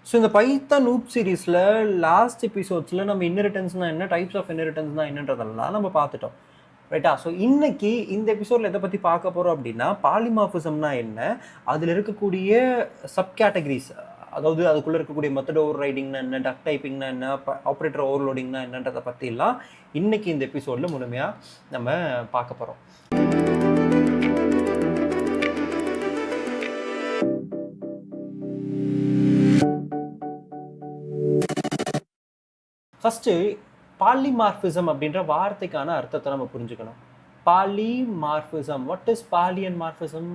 So இந்த Python noob சீரீஸில் last எபிசோட்ஸில் நம்ம இன்ஹெரிட்டன்ஸ்னால் என்ன, டைப்ஸ் ஆஃப் இன்ஹெரிட்டன்ஸ்னால் என்னன்றதெல்லாம் நம்ம பார்த்துட்டோம், ரைட்டா? ஸோ இன்னைக்கு இந்த எபிசோடில் எதை பற்றி பார்க்க போகிறோம் அப்படின்னா, பாலிமார்ஃபிசம்னா என்ன, அதில் இருக்கக்கூடிய சப் கேட்டகரிஸ், அதாவது அதுக்குள்ளே இருக்கக்கூடிய மெத்தட் ஓவர் ரைடிங்னா என்ன, டக் டைப்பிங்னா என்ன, ஆப்ரேட்டர் ஓவர்லோடிங்னா என்னன்றதை பற்றிலாம் இன்னைக்கு இந்த எபிசோடில் முழுமையாக நம்ம பார்க்க போகிறோம். ஃபஸ்ட்டு பாலிமார்ஃபிசம் அப்படின்ற வார்த்தைக்கான அர்த்தத்தை நம்ம புரிஞ்சுக்கணும். Polymorphism, what is poly and morphism?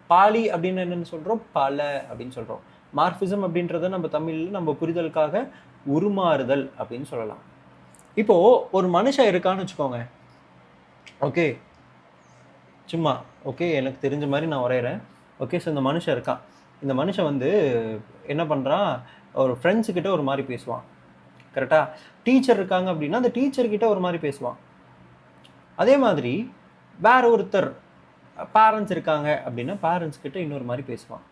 Poly அப்படின்னு என்னென்னு சொல்கிறோம், பல அப்படின்னு சொல்கிறோம். மார்ஃபிசம் அப்படின்றத நம்ம தமிழில் நம்ம புரிதலுக்காக உருமாறுதல் அப்படின்னு சொல்லலாம். இப்போது ஒரு மனுஷன் இருக்கான்னு வச்சுக்கோங்க, ஓகே, சும்மா ஓகே எனக்கு தெரிஞ்ச மாதிரி நான் வரைகிறேன், ஓகே. ஸோ இந்த மனுஷன் இருக்கான், இந்த மனுஷன் வந்து என்ன பண்ணுறான், ஒரு ஃப்ரெண்ட்ஸுக்கிட்ட ஒரு மாதிரி பேசுவான், கரெக்டாக? டீச்சர் இருக்காங்க அப்படின்னா அந்த டீச்சர்கிட்ட ஒரு மாதிரி பேசுவான். அதே மாதிரி வேற ஒருத்தர் பேரண்ட்ஸ் இருக்காங்க அப்படின்னா பேரண்ட்ஸ் கிட்ட இன்னொரு மாதிரி பேசுவான்.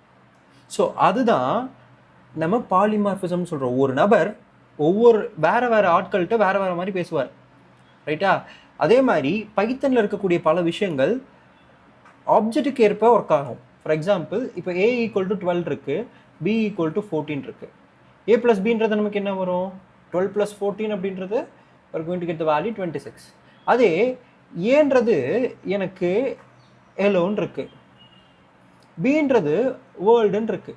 ஸோ அதுதான் நம்ம பாலிமார்ஃபிசம்னு சொல்கிறோம். ஒரு நபர் ஒவ்வொரு வேற வேற ஆட்கள்கிட்ட வேற வேற மாதிரி பேசுவார், ரைட்டா? அதே மாதிரி பைத்தனில் இருக்கக்கூடிய பல விஷயங்கள் ஆப்ஜெக்ட்டுக்கு ஏற்ப ஒர்க் ஆகும். ஃபார் எக்ஸாம்பிள், இப்போ A = 12 இருக்குது, B = 14 இருக்குது. A + Bன்றது நமக்கு என்ன வரும்? 12 + 14 அப்படின்றது we're going to get the value 26. அதே ஏன்றது எனக்கு எல்லோன்னு இருக்கு, பீன்றது வேர்ல்டுன்னு இருக்கு.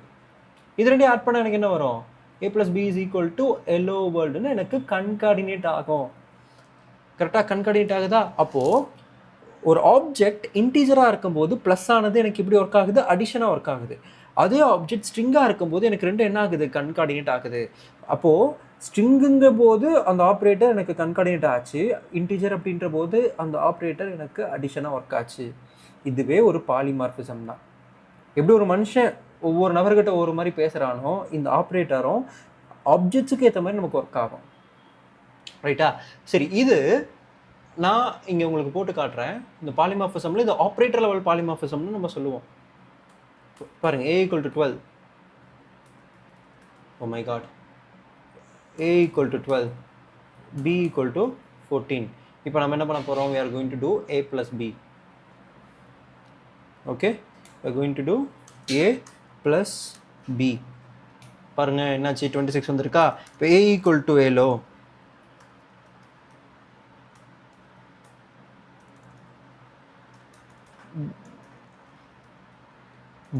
இது ரெண்டையும் ஆட் பண்ண எனக்கு என்ன வரும்? A + B = எல்லோ வேர்ல்டுன்னு எனக்கு கன்கார்டினேட் ஆகும். கரெக்டாக கன்கார்டினேட் ஆகுதா? அப்போது ஒரு ஆப்ஜெக்ட் இன்டீஜராக இருக்கும்போது ப்ளஸ் ஆனது எனக்கு இப்படி ஒர்க் ஆகுது, அடிஷனாக ஒர்க் ஆகுது. அதே ஆப்ஜெக்ட் ஸ்ட்ரிங்காக இருக்கும்போது எனக்கு ரெண்டு என்ன ஆகுது, கன்கார்டினேட் ஆகுது. அப்போது ஸ்ட்ரிங்குங்க போது அந்த ஆப்ரேட்டர் எனக்கு கன்கார்டினேட் ஆச்சு, இன்டீஜர் அப்படின்ற போது அந்த ஆப்ரேட்டர் எனக்கு அடிஷனாக ஒர்க் ஆச்சு. இதுவே ஒரு பாலிமார்ஃபிசம் தான். எப்படி ஒரு மனுஷன் ஒவ்வொரு நபர்கிட்ட ஒவ்வொரு மாதிரி பேசுகிறானோ, இந்த ஆப்ரேட்டரும் ஆப்ஜெக்ட்ஸுக்கு ஏற்ற மாதிரி நமக்கு ஒர்க் ஆகும், ரைட்டா? சரி, இது நான் இங்கே உங்களுக்கு போட்டு காட்டுறேன். இந்த பாலிமார்ஃபிசமில் இது ஆப்ரேட்டர் லெவல் பாலிமார்ஃபிசம்னு நம்ம சொல்லுவோம். பாருங்க, A = 12, oh my god, A = 12, B = 14. இப்போ நம்ம என்ன பண்ண போகிறோம்? we are going to do A + B. Okay, we are going to do A + B. பாருங்க என்னாச்சு, 26 வந்திருக்கா? இப்போ A = எல்லோ,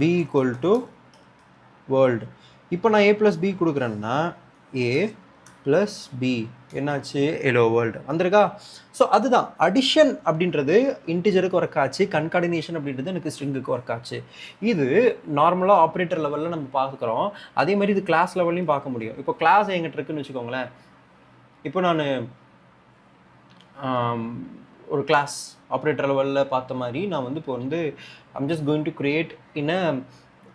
B = வேர்ல்டு. இப்போ நான் A + B கொடுக்குறேன்னா A + B என்னாச்சு, எல்லோ வேர்ல்டு வந்திருக்கா? ஸோ அதுதான் அடிஷன் அப்படின்றது இன்டிஜருக்கு ஒர்க் ஆச்சு, கன்கார்டினேஷன் அப்படின்றது எனக்கு ஸ்ட்ரிங்குக்கு ஒர்க் ஆச்சு. இது நார்மலாக ஆப்ரேட்டர் லெவலில் நம்ம பார்க்குறோம். அதே மாதிரி இது கிளாஸ் லெவல்லையும் பார்க்க முடியும். இப்போ கிளாஸ் எங்கிட்ட இருக்குன்னு வச்சுக்கோங்களேன். இப்போ நான் ஒரு கிளாஸ் ஆப்ரேட்டர் லெவலில் பார்த்த மாதிரி நான் வந்து இப்போ வந்து I'm just going to create in a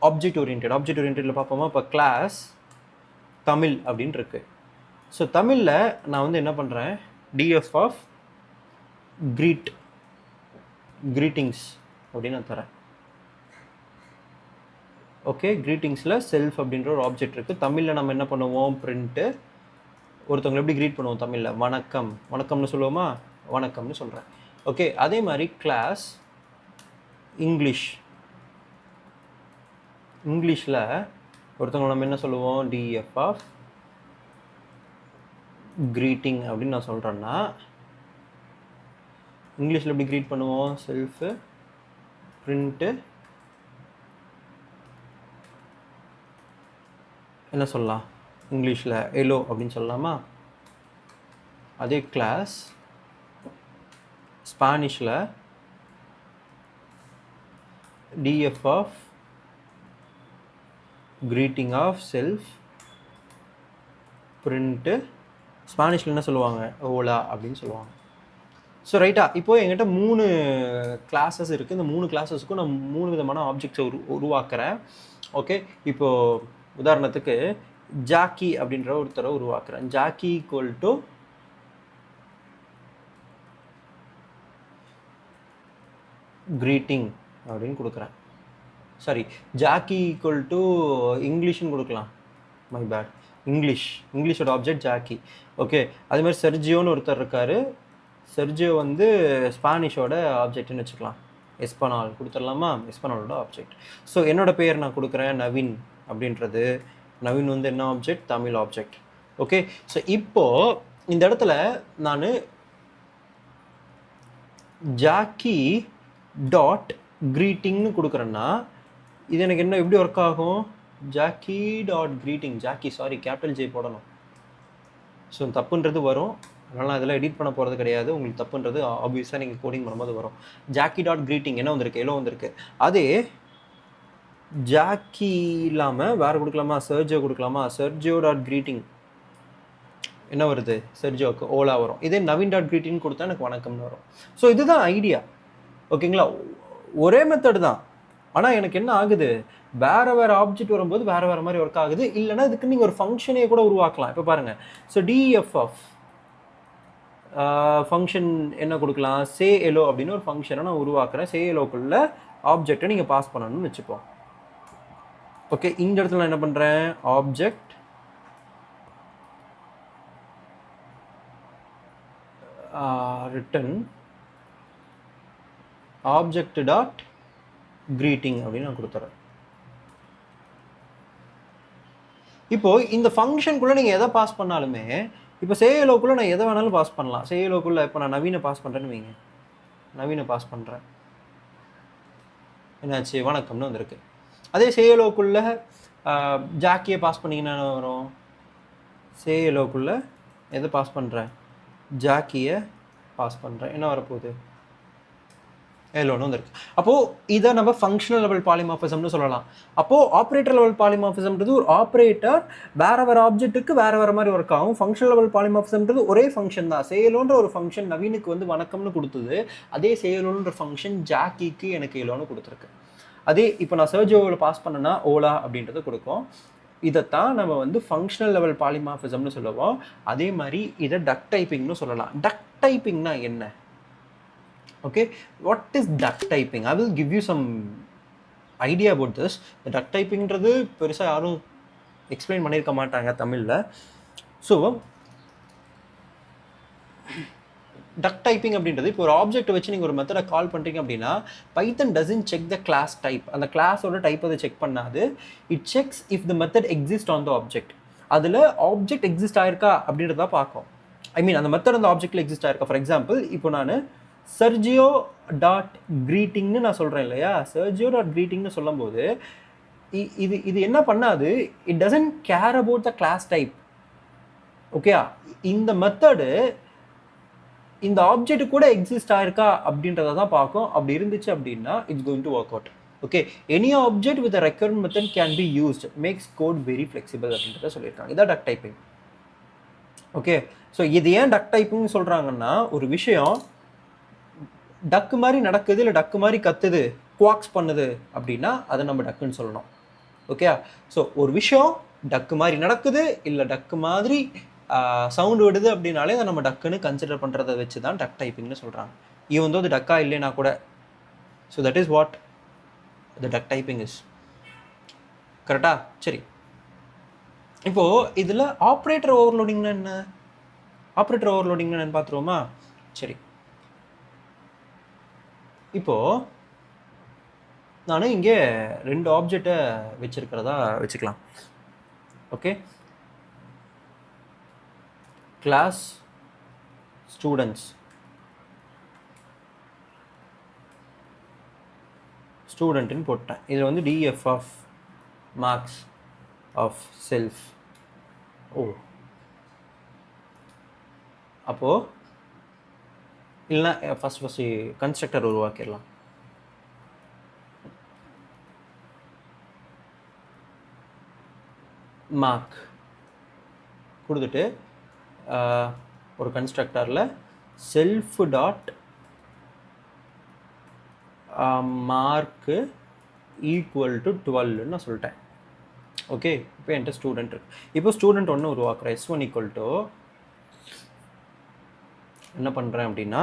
object ஓரியன்டில் பார்ப்போமா? இப்போ கிளாஸ் தமிழ் அப்படின்னு இருக்கு. ஸோ தமிழில் நான் வந்து என்ன பண்ணுறேன், df ஆஃப் greetings அப்படின்னு நான் தரேன். ஓகே, greetingsல செல்ஃப் அப்படின்ற ஒரு ஆப்ஜெக்ட் இருக்குது. தமிழில் நம்ம என்ன பண்ணுவோம், பிரிண்ட்டு, ஒருத்தவங்களை எப்படி க்ரீட் பண்ணுவோம் தமிழில், வணக்கம், வணக்கம்னு சொல்லுவோமா? வணக்கம்னு சொல்கிறேன். ஓகே, அதே மாதிரி கிளாஸ் இங்கிலீஷில் ஒருத்தவங்க நம்ம என்ன சொல்லுவோம், df ஆஃப் greeting அப்படின்னு நான் சொல்கிறேன்னா இங்கிலீஷில் எப்படி க்ரீட் பண்ணுவோம், செல்ஃபு, பிரிண்ட்டு, என்ன சொல்லலாம் இங்கிலீஷில், எல்லோ அப்படின்னு சொல்லலாமா? அதே கிளாஸ் ஸ்பானிஷில் df of greeting of self, print, ஸ்பானிஷில் என்ன சொல்லுவாங்க, ஓலா அப்படின்னு சொல்லுவாங்க. ஸோ ரைட்டா, இப்போது என்கிட்ட 3 கிளாஸஸ் இருக்குது. இந்த 3 கிளாஸஸுக்கும் நான் 3 விதமான ஆப்ஜெக்ட்ஸை உருவாக்குறேன். ஓகே, இப்போது உதாரணத்துக்கு ஜாக்கி அப்படின்ற ஒருத்தரை உருவாக்குறேன். ஜாக்கி = greeting அப்படின்னு கொடுக்குறேன். சாரி, ஜாக்கி = இங்கிலீஷ்னு கொடுக்கலாம். My bad. இங்கிலீஷோட ஆப்ஜெக்ட் ஜாக்கி. ஓகே, அதே மாதிரி செர்ஜியோன்னு ஒருத்தர் இருக்கார். செர்ஜியோ வந்து ஸ்பானிஷோட ஆப்ஜெக்ட்னு வச்சுக்கலாம். எஸ்பனால் கொடுத்துடலாமா? எஸ்பனாலோட ஆப்ஜெக்ட். ஸோ என்னோட பேர் நான் கொடுக்குறேன் நவீன் அப்படின்றது. நவீன் வந்து என்ன object? Tamil object. Okay, so இப்போது இந்த இடத்துல நான் ஜாக்கி டாட் க்ரீட்டிங்னு கொடுக்குறேன்னா இது எனக்கு என்ன எப்படி ஒர்க் ஆகும்? Jackie dot greeting, Jackie sorry capital J போடணும். ஸோ தப்புன்றது வரும், அதனால் நான் இதெல்லாம் எடிட் பண்ண போகிறது கிடையாது. உங்களுக்கு தப்புன்றது ஆப்வியஸாக நீங்கள் கோடிங் பண்ணும்போது வரும். ஜாக்கி டாட் க்ரீட்டிங் என்ன வந்திருக்கு? எல்லோ வந்திருக்கு. அதே ஜாக்கி இல்லாமல் வேறு கொடுக்கலாமா? செர்ஜியோ கொடுக்கலாமா? செர்ஜியோ டாட் க்ரீட்டிங் என்ன வருது? செர்ஜியோக்கு ஓலா வரும். இதே நவீன் டாட் க்ரீட்டிங் கொடுத்தா எனக்கு வணக்கம்னு வரும். ஸோ இதுதான் ஐடியா. ஓகேங்களா? ஒரே மெத்தட் தான், ஆனால் எனக்கு என்ன ஆகுது? வேறு வேறு ஆப்ஜெக்ட் வரும்போது வேறு வேறு மாதிரி ஒர்க் ஆகுது. இல்லைனா இதுக்கு நீங்கள் ஒரு ஃபங்க்ஷனே கூட உருவாக்கலாம். இப்போ பாருங்கள், ஸோ டிஎஃப்எஃப் ஃபங்க்ஷன் என்ன கொடுக்கலாம்? சே எலோ அப்படின்னு ஒரு ஃபங்க்ஷனை நான் உருவாக்குறேன். சே எலோக்குள்ள ஆப்ஜெக்டை நீங்கள் பாஸ் பண்ணணும்னு வச்சுப்போம். ஓகே, இந்த இடத்துல நான் என்ன பண்ணுறேன்? Object return object dot greeting அப்படின்னு நான் கொடுத்துறேன். இப்போது இந்த ஃபங்க்ஷனுக்குள்ளே நீங்கள் எதை பாஸ் பண்ணாலுமே, இப்போ சேயலோக்குள்ளே நான் எதை வேணாலும் பாஸ் பண்ணலாம். சேயலோக்குள்ளே இப்போ நான் நவீனை பாஸ் பண்ணுறேன்னு வைங்க, நவீனை பாஸ் பண்ணுறேன், என்னாச்சு? வணக்கம்னு வந்திருக்கு. அதே சேயலோக்குள்ளே ஜாக்கியை பாஸ் பண்ணிங்கன்னா வரும். சேயலோக்குள்ளே எதை பாஸ் பண்ணுறேன்? ஜாக்கியை பாஸ் பண்ணுறேன், என்ன வரப்போகுது? எல்லோன்னு வந்திருக்கு. அப்போது இதை நம்ம ஃபங்க்ஷனல் லெவல் பாலிமார்ஃபிசம்னு சொல்லலாம். அப்போது ஆப்ரேட்டர் லெவல் பாலிமார்ஃபிசம்ன்றது ஒரு ஆப்ரேட்டர் வேறு வேறு ஆப்ஜெக்ட்டுக்கு வேறு வேறு மாதிரி ஒர்க் ஆகும். ஃபங்க்ஷனல் லெவல் பாலிமார்ஃபிசம்ன்றது ஒரே ஃபங்க்ஷன் தான். சேயலோன்ற ஒரு ஃபங்க்ஷன் நவீனுக்கு வந்து வணக்கம்னு கொடுத்தது, அதே சேயலோன்ற ஃபங்க்ஷன் ஜாக்கிக்கு எனக்கு எல்லோன்னு கொடுத்துருக்கு. அதே இப்போ நான் செர்ஜியோவில் பாஸ் பண்ணேன்னா ஓலா அப்படின்றது கொடுக்கும். இதைத்தான் நம்ம வந்து ஃபங்க்ஷனல் லெவல் பாலிமார்ஃபிசம்னு சொல்லுவோம். அதே மாதிரி இதை டக் டைப்பிங்னு சொல்லலாம். டக் டைப்பிங்னா என்ன? Okay, what is duck typing? I will give you some idea about this. The duck typingன்றது பெருசாக யாரும் எக்ஸ்பிளைன் பண்ணியிருக்க மாட்டாங்க தமிழில். ஸோ டக் டைப்பிங் அப்படின்றது இப்போ ஒரு ஆப்ஜெக்ட் வச்சு நீங்கள் ஒரு மெத்தடை கால் பண்ணுறீங்க அப்படின்னா, Python doesn't check the class type. அந்த கிளாஸோட டைப் அதை செக் பண்ணாது. It checks if the method exist on the object. அதில் ஆப்ஜெக்ட் எக்ஸிஸ்ட் ஆயிருக்கா அப்படின்றத பார்க்கும். ஐ மீன் அந்த மெத்தட் அந்த ஆப்ஜெக்டில் எக்ஸிஸ்ட் ஆயிருக்கா. ஃபார் எக்ஸாம்பிள் இப்போ நான் செர்ஜியோ டாட் க்ரீட்டிங்னு நான் சொல்கிறேன் இல்லையா? செர்ஜியோ டாட் க்ரீட்டிங்னு சொல்லும்போது இது என்ன பண்ணாது? It doesn't care about the class type. Okay, இந்த மெத்தடு இந்த ஆப்ஜெக்ட் கூட எக்ஸிஸ்ட் ஆயிருக்கா அப்படின்றத தான் பார்க்கும். அப்படி இருந்துச்சு அப்படின்னா it's going to work out. Okay, any object with record method can be used, makes code very flexible அப்படின்றத சொல்லியிருக்காங்க. இதான் டக் டைப்பிங். ஓகே, ஸோ இது ஏன் டக் டைப்பிங்னு சொல்கிறாங்கன்னா, ஒரு விஷயம் டக்கு மாதிரி நடக்குது இல்லை டக்கு மாதிரி கத்துது, குவாக்ஸ் பண்ணுது அப்படின்னா அதை நம்ம டக்குன்னு சொல்லணும். ஓகே, ஸோ ஒரு விஷயம் டக்கு மாதிரி நடக்குது இல்லை டக்கு மாதிரி சவுண்டு விடுது அப்படின்னாலே அதை நம்ம டக்குன்னு கன்சிடர் பண்ணுறதை வச்சு தான் டக் டைப்பிங்னு சொல்கிறாங்க. ஈவன் தோ அது டக்கா இல்லைன்னா கூட. So that is what the duck typing is. கரெக்டா? சரி, இப்போது இதில் ஆப்ரேட்டர் ஓவர்லோடிங்னா என்ன? ஆப்ரேட்டர் ஓவர்லோடிங்னா என்னன்னு பார்த்துருவோமா? சரி, இப்போது நான் இங்கே 2 ஆப்ஜெக்டை வச்சுருக்கிறதா வச்சுக்கலாம். ஓகே, கிளாஸ் ஸ்டூடெண்ட்டுன்னு போட்டேன். இதில் வந்து DF of marks of self. அப்போது இல்லைனா ஃபஸ்ட்டு கன்ஸ்ட்ரக்டர் உருவாக்கிடலாம். மார்க் கொடுத்துட்டு ஒரு கன்ஸ்ட்ரக்டரில் self dot mark equal to 12ன்னு நான் சொல்லிட்டேன். ஓகே, இப்போ என்கிட்ட ஸ்டூடெண்ட் இருக்கு. இப்போ ஸ்டூடெண்ட் ஒன்று உருவாக்குறேன். S1 ஈக்குவல் டு என்ன பண்ணுறேன் அப்படின்னா,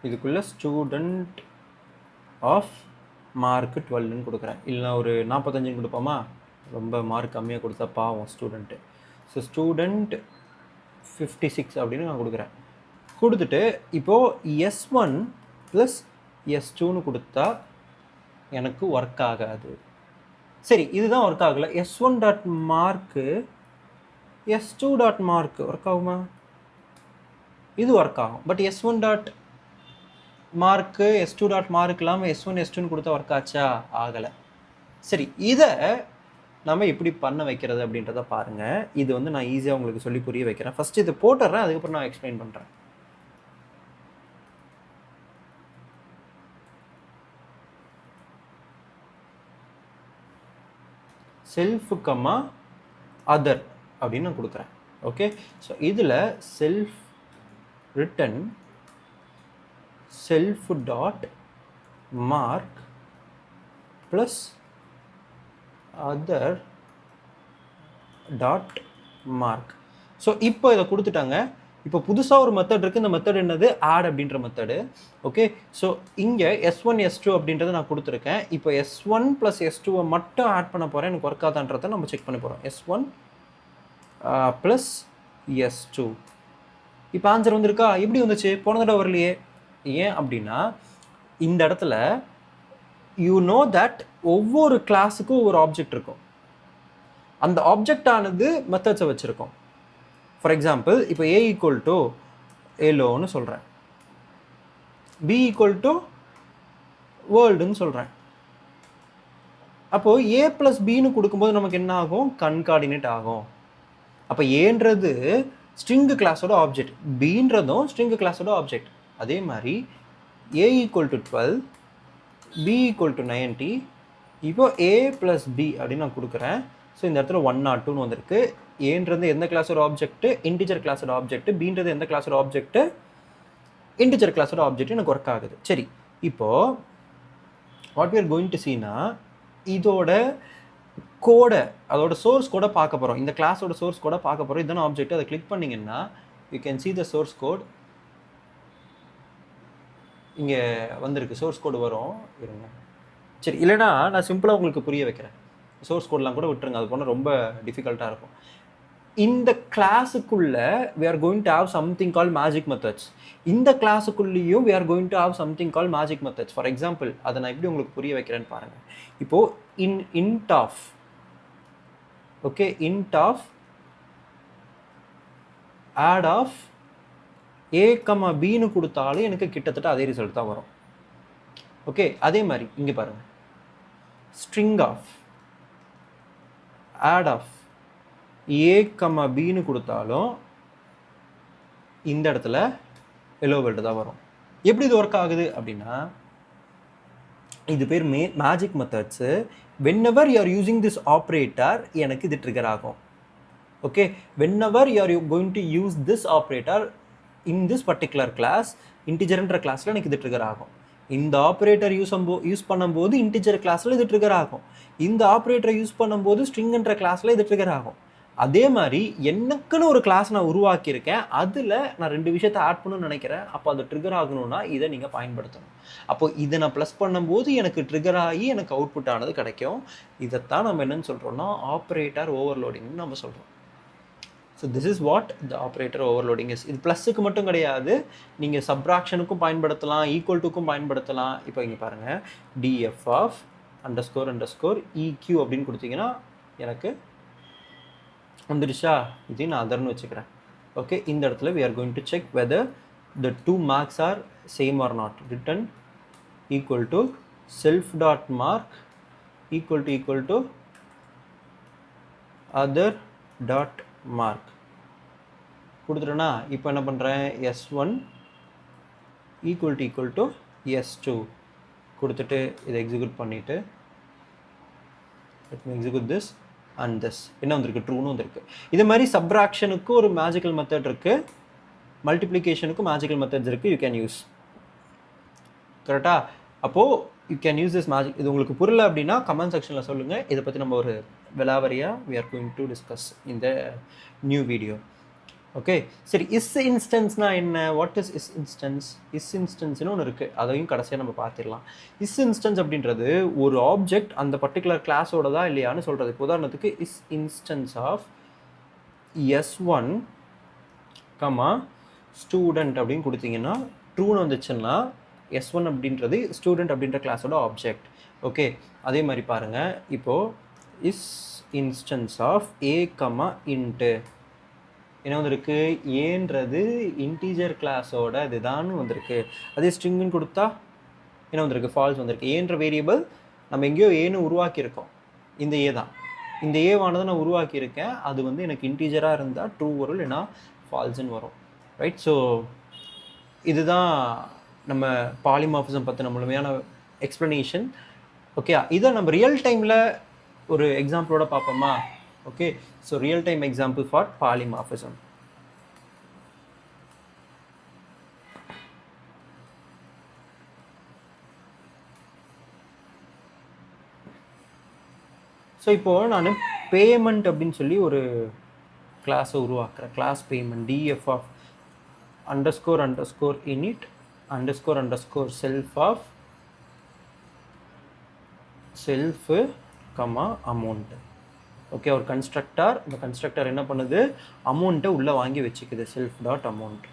இதுக்குள்ளே ஸ்டூடெண்ட் ஆஃப் மார்க்கு 12ன்னு கொடுக்குறேன். இல்லைனா ஒரு 45 கொடுப்போமா? ரொம்ப மார்க் கம்மியாக கொடுத்தா பாவம் ஸ்டூடெண்ட்டு. ஸோ ஸ்டூடெண்ட் 56 அப்படின்னு நான் கொடுக்குறேன். கொடுத்துட்டு இப்போது S1 + S2ன்னு கொடுத்தா எனக்கு ஒர்க் ஆகாது. சரி, இதுதான் ஒர்க் ஆகலை. S1 dot mark S2 dot mark work ஆகுமா? இது ஒர்க் ஆகும். But S1 dot mark S2 dot mark இல்லாமல் S1 S2ன்னு கொடுத்தா ஒர்க் ஆச்சா? ஆகலை. சரி, இதை நம்ம எப்படி பண்ண வைக்கிறது அப்படின்றத பாருங்கள். இது வந்து நான் ஈஸியாக உங்களுக்கு சொல்லி புரிய வைக்கிறேன். ஃபஸ்ட்டு இதை போட்டுடுறேன், அதுக்கப்புறம் நான் எக்ஸ்பிளைன் பண்ணுறேன். செல்ஃப் கம்மா அதர் அப்படின்னு நான் கொடுக்குறேன். ஓகே, ஸோ இதில் self return self dot mark plus other dot mark. So இப்போ இதை கொடுத்துட்டாங்க. இப்போ புதுசாக ஒரு மெத்தட் இருக்குது. இந்த மெத்தட் என்னது? ஆட் அப்படின்ற மெத்தடு. ஓகே, ஸோ இங்கே S1 S2 அப்படின்றத நான் கொடுத்துருக்கேன். இப்போ S1 + S2 மட்டும் ஆட் பண்ண போகிறேன். எனக்கு ஒர்க் ஆகாதான்றதை நம்ம செக் பண்ண போகிறோம். S1 + S2. இப்போ ஆன்சர் வந்துருக்கா? எப்படி வந்துச்சு? போன தடவை வரலையே. ஏன் அப்படின்னா இந்த இடத்துல யூ நோ தட் ஒவ்வொரு கிளாஸுக்கும் ஒரு ஆப்ஜெக்ட் இருக்கும். அந்த ஆப்ஜெக்ட் ஆனது மெத்தட்ஸை வச்சுருக்கோம். ஃபார் எக்ஸாம்பிள், இப்போ A = ஏலோன்னு சொல்கிறேன், B = வேர்ல்டுன்னு சொல்கிறேன். அப்போது A + Bன்னு கொடுக்கும்போது நமக்கு என்ன ஆகும்? கன்கார்டினேட் ஆகும். அப்போ ஏன்றது ஸ்ட்ரிங்கு கிளாஸோட ஆப்ஜெக்ட், பீன்றதும் ஸ்ட்ரிங்கு கிளாஸோட ஆப்ஜெக்ட். அதே மாதிரி A = 12, B = 90. இப்போ A + B அப்படின்னு நான் கொடுக்குறேன். ஸோ இந்த இடத்துல 102ன்னு வந்திருக்கு. ஏன்றது எந்த கிளாஸோட ஆப்ஜெக்ட்? இன்டிஜர் கிளாஸோட ஆப்ஜெக்ட். பீன்றது எந்த கிளாஸோட ஆப்ஜெக்ட்? இன்டிஜர் கிளாஸோட ஆப்ஜெக்ட். எனக்கு ஒர்க் ஆகுது. சரி, இப்போது what we are going to சீனா இதோட கோடை, அதோட சோர்ஸ் கோடை பார்க்க போகிறோம். இந்த கிளாஸோட சோர்ஸ் கோடை பார்க்க போகிறோம். இதுதான ஆப்ஜெக்ட். அதை கிளிக் பண்ணிங்கன்னா you can see the source code. இங்கே வந்திருக்கு, சோர்ஸ் கோடு வரும். இருங்க, சரி, இல்லைனா நான் சிம்பிளாக உங்களுக்கு புரிய வைக்கிறேன். சோர்ஸ் கோட்லாம் கூட விட்டுருங்க, அது போனால் ரொம்ப டிஃபிகல்ட்டாக இருக்கும். இந்த கிளாஸுக்குள்ள we are going to have something called magic methods. இந்த கிளாஸுக்குள்ளேயும் we are going to have something called magic methods. For example, அதை நான் எப்படி உங்களுக்கு புரிய வைக்கிறேன்னு பாருங்கள். இப்போது int of okay, int of add of A, Bன்னு கொடுத்தாலும் எனக்கு கிட்டத்தட்ட அதே ரிசல்ட் தான் வரும். ஓகே, அதே மாதிரி இங்கே பாருங்கள், string of add of A, Bன்னு கொடுத்தாலும் இந்த இடத்துல hello world தான் வரும். எப்படி இது ஒர்க் ஆகுது அப்படின்னா, இது பேர் magic methods. whenever you are using this operator எனக்கு இது ட்ரிகர் ஆகும். Okay, whenever you are going to use this operator in this particular class, இன்டிஜர்ன்ற கிளாஸில் எனக்கு இது ட்ரிகர் ஆகும். இந்த ஆப்ரேட்டர் யூஸ் பண்ணும்போது இன்டிஜர் கிளாஸில் இது ட்ரிகர் ஆகும். இந்த ஆப்ரேட்டரை யூஸ் பண்ணும்போது ஸ்ட்ரிங்ன்ற கிளாஸில் இது ட்ரிகர் ஆகும். அதே மாதிரி எனக்குன்னு ஒரு கிளாஸ் நான் உருவாக்கியிருக்கேன், அதில் நான் 2 விஷயத்தை ஆட் பண்ணணும்னு நினைக்கிறேன். அப்போ அது ட்ரிகர் ஆகணும்னா இதை நீங்கள் பயன்படுத்தணும். அப்போ இதை நான் ப்ளஸ் பண்ணும்போது எனக்கு ட்ரிகர் ஆகி எனக்கு அவுட்புட் ஆனது கிடைக்கும். இதைத்தான் நம்ம என்னென்னு சொல்கிறோம்னா ஆப்ரேட்டர் ஓவர்லோடிங்னு நம்ம சொல்கிறோம். So this is what the operator overloading is. இது ப்ளஸுக்கு மட்டும் கிடையாது, நீங்கள் சப்ராக்ஷனுக்கும் பயன்படுத்தலாம், ஈக்குவல் டுக்கும் பயன்படுத்தலாம். இப்போ இங்கே பாருங்கள், df of __ eq அப்படின்னு கொடுத்தீங்கன்னா எனக்கு வந்துடுச்சா? இதையும் நான் அதர்னு வச்சுக்கிறேன். ஓகே, இந்த இடத்துல we are going to check whether the 2 marks are same or not. Return equal to self dot mark equal to other dot mark கொடுத்துட்டேன்னா இப்போ என்ன பண்ணுறேன், S1 equal to S2 கொடுத்துட்டு இதை எக்ஸிக்யூட் பண்ணிவிட்டு let me execute this and this. என்ன வந்திருக்கு? ட்ரூன்னு வந்திருக்கு. இது மாதிரி சப்ராக்ஷனுக்கு ஒரு மேஜிக்கல் மெத்தட் இருக்குது, மல்டிப்ளிகேஷனுக்கும் மேஜிக்கல் மெத்தட்ஸ் இருக்குது. You can use. கரெக்டாக? அப்போது you can use this magic. இது உங்களுக்கு புரியல அப்படின்னா கமெண்ட் செக்ஷனில் சொல்லுங்கள். இதை பற்றி நம்ம ஒரு விலாவரியாக we are going to discuss in the new video. Okay, சரி. இன்ஸ்டன்ஸ்னா என்ன? What is instance? இன்ஸ்டன்ஸ்னு ஒன்று இருக்குது, அதையும் கடைசியாக நம்ம பார்த்துடலாம். இன்ஸ்டன்ஸ் அப்படின்றது ஒரு ஆப்ஜெக்ட் அந்த பர்டிகுலர் கிளாஸோடதா இல்லையான்னு சொல்கிறது. இப்போ உதாரணத்துக்கு இன்ஸ்டன்ஸ் ஆஃப் S1, ஸ்டூடெண்ட் அப்படின்னு கொடுத்தீங்கன்னா ட்ரூன்னு வந்துச்சுன்னா S1 அப்படின்றது ஸ்டூடெண்ட் அப்படின்ற கிளாஸோட ஆப்ஜெக்ட். ஓகே, அதே மாதிரி பாருங்கள், இப்போது இன்ஸ்டன்ஸ் ஆஃப் A, இன்ட்டு என்ன வந்திருக்கு? ஏன்றது இன்டீஜர் கிளாஸோட இதுதான் வந்திருக்கு. அதே ஸ்ட்ரிங்குன்னு கொடுத்தா என்ன வந்திருக்கு? ஃபால்ஸ் வந்திருக்கு. ஏன்ற வேரியபிள் நம்ம எங்கேயோ ஏன்னு உருவாக்கியிருக்கோம். இந்த ஏ தான், இந்த ஏவானதை நான் உருவாக்கியிருக்கேன். அது வந்து எனக்கு இன்டீஜராக இருந்தால் ட்ரூ வரும், இல்லைனா ஃபால்ஸ்ன்னு வரும். ரைட்? ஸோ இதுதான் நம்ம பாலிமார்ஃபிசம் பற்றின முழுமையான எக்ஸ்ப்ளனேஷன். ஓகே, இதை நம்ம ரியல் டைமில் ஒரு எக்ஸாம்பிளோட பார்ப்போமா? Okay, so real time example for polymorphism. So இப்போது நான் பேமெண்ட் அப்படின்னு சொல்லி ஒரு கிளாஸை உருவாக்குறேன். Class payment df of _ init _ self of self, amount. Okay, ஒரு கன்ஸ்ட்ரக்டர், இந்த கன்ஸ்ட்ரக்டர் என்ன பண்ணுது? அமௌண்ட்டை உள்ளே வாங்கி வச்சுக்குது, self.amount.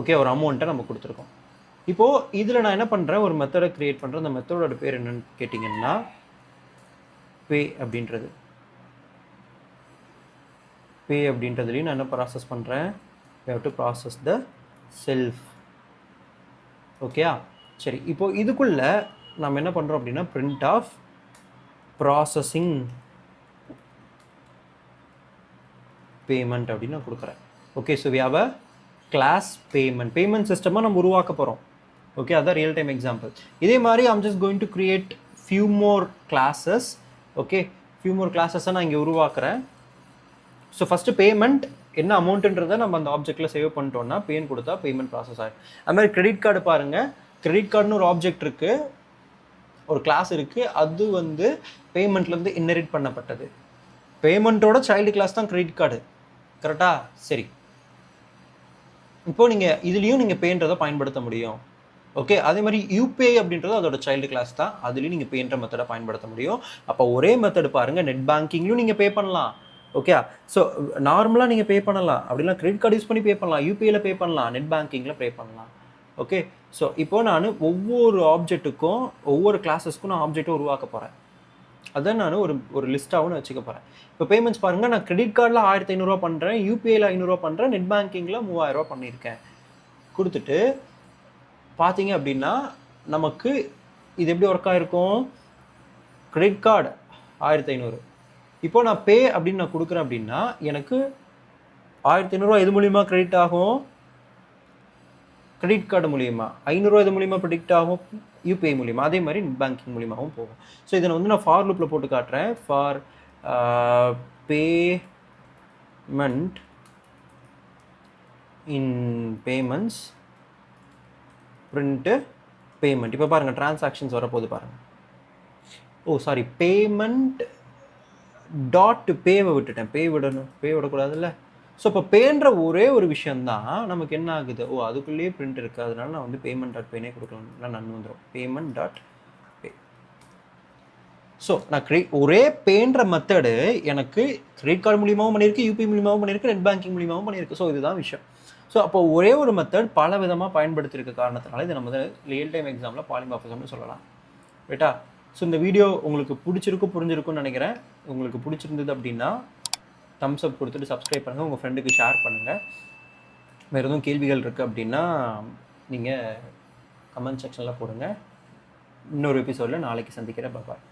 ஓகே, ஒரு அமௌண்ட்டை நம்ம கொடுத்துருக்கோம். இப்போது இதில் நான் என்ன பண்ணுறேன்? ஒரு மெத்தடை க்ரியேட் பண்ணுறேன். அந்த மெத்தடோட பேர் என்னன்னு கேட்டிங்கன்னா பே அப்படின்றது. பே அப்படின்றதுலையும் நான் என்ன ப்ராசஸ் பண்ணுறேன்? we have to process the self. ஓகேயா? சரி, இப்போது இதுக்குள்ளே நம்ம என்ன பண்ணுறோம் அப்படின்னா print of processing payment அப்படின்னு நான் கொடுக்குறேன். Okay, so we have a class payment சிஸ்டமாக நம்ம உருவாக்க போகிறோம். ஓகே, அதான் ரியல் டைம் எக்ஸாம்பிள். இதே மாதிரி I'm just going to create few more classes. Okay, few more classes நான் இங்கே உருவாக்குறேன். ஸோ ஃபஸ்ட்டு பேமெண்ட் என்ன அமௌண்ட்டுன்றதை நம்ம அந்த ஆப்ஜெக்டில் சேவ் பண்ணிட்டோம்னா பேன்னு கொடுத்தா பேமெண்ட் ப்ராசஸ் ஆகிடும். அது மாதிரி கிரெடிட் கார்டு பாருங்கள், கிரெடிட் கார்டுன்னு ஒரு ஆப்ஜெக்ட் இருக்குது, ஒரு கிளாஸ் இருக்குது, அது வந்து பேமெண்ட்லேருந்து இன்ஹெரிட் பண்ணப்பட்டது. பேமெண்ட்டோட சைல்டு கிளாஸ் தான் கிரெடிட் கார்டு. கரெக்டாக? சரி, இப்போது நீங்கள் இதுலேயும் நீங்கள் பேன்றதை பயன்படுத்த முடியும். ஓகே, அதே மாதிரி யூபிஐ அப்படின்றது அதோட சைல்டு கிளாஸ் தான், அதுலேயும் நீங்கள் பேன்ற மெத்தடை பயன்படுத்த முடியும். அப்போ ஒரே மெத்தடு பாருங்கள், நெட் பேங்கிங்லையும் நீங்கள் பே பண்ணலாம். ஓகே, ஸோ நார்மலாக நீங்கள் பே பண்ணலாம், அப்படின்னா கிரெடிட் கார்டு யூஸ் பண்ணி பே பண்ணலாம், யூபிஐயில் பே பண்ணலாம், நெட் பேங்கிங்கில் பே பண்ணலாம். ஓகே, ஸோ இப்போது நான் ஒவ்வொரு ஆப்ஜெக்ட்டுக்கும் ஒவ்வொரு கிளாஸஸ்க்கும் நான் ஆப்ஜெக்ட்டை உருவாக்க போகிறேன். அதான் நான் ஒரு லிஸ்ட்டாகவும் வச்சுக்க போகிறேன். இப்போ பேமெண்ட்ஸ் பாருங்கள், நான் கிரெடிட் கார்டில் 1500 பண்ணுறேன், யூபிஐயில் 500 பண்ணுறேன், நெட் பேங்கிங்கில் 3000 பண்ணியிருக்கேன். கொடுத்துட்டு பார்த்தீங்க அப்படின்னா நமக்கு இது எப்படி ஒர்க் ஆகிருக்கும்? கிரெடிட் கார்டு 1500, இப்போது நான் பே அப்படின்னு நான் கொடுக்குறேன் அப்படின்னா எனக்கு 1500 எது மூலிமா கிரெடிட் ஆகும்? கிரெடிட் கார்டு மூலிமா. 500 இது மூலிமா ப்ரெடிக்ட் ஆகும், யூபிஐ மூலிமா. அதே மாதிரி நெட் பேங்கிங் மூலிமாவும் போகும். ஸோ இதை வந்து நான் ஃபார் லூப்பில் போட்டு காட்டுறேன். For payment in payments print payment. இப்போ பாருங்கள், டிரான்சாக்ஷன்ஸ் வரப்போது பாருங்கள். ஓ சாரி, பேமெண்ட் டாட் பேவை விட்டுட்டேன். பே விடக்கூடாதுல்ல. ஸோ இப்போ பேன்ற ஒரே ஒரு விஷயந்தான் நமக்கு என்ன ஆகுது? ஓ, அதுக்குள்ளேயே பிரிண்ட் இருக்குது, அதனால நான் வந்து பேமெண்ட் டாட் பேனே கொடுக்கலாம், நன்னு வந்துடும். பேமெண்ட் டாட் பே. ஸோ நான் ஒரே பேன்ற மெத்தடு எனக்கு கிரெடிட் கார்டு மூலியமாகவும் பண்ணியிருக்கு, யூபி மூலியமாகவும் பண்ணியிருக்கு, நெட் பேங்கிங் மூலியமாகவும் பண்ணியிருக்கு. ஸோ இதுதான் விஷயம். ஸோ அப்போ ஒரே ஒரு மெத்தட் பல விதமாக பயன்படுத்தியிருக்க காரணத்தினால இதை நம்ம ரியல் டைம் எக்ஸாமில் பாலிமார்ஃபிசம்னு சொல்லலாம். ரைட்டா? ஸோ இந்த வீடியோ உங்களுக்கு புரிஞ்சிருக்கும்னு நினைக்கிறேன். உங்களுக்கு பிடிச்சிருந்தது அப்படின்னா தம்ஸ் அப் கொடுத்துட்டு சப்ஸ்கிரைப் பண்ணுங்கள், உங்கள் ஃப்ரெண்டுக்கு ஷேர் பண்ணுங்கள். வேறு எதுவும் கேள்விகள் இருக்குது அப்படின்னா நீங்கள் கமெண்ட் செக்ஷனில் போடுங்க. இன்னொரு எபிசோடில் நாளைக்கு சந்திக்கிறேன். பாய்.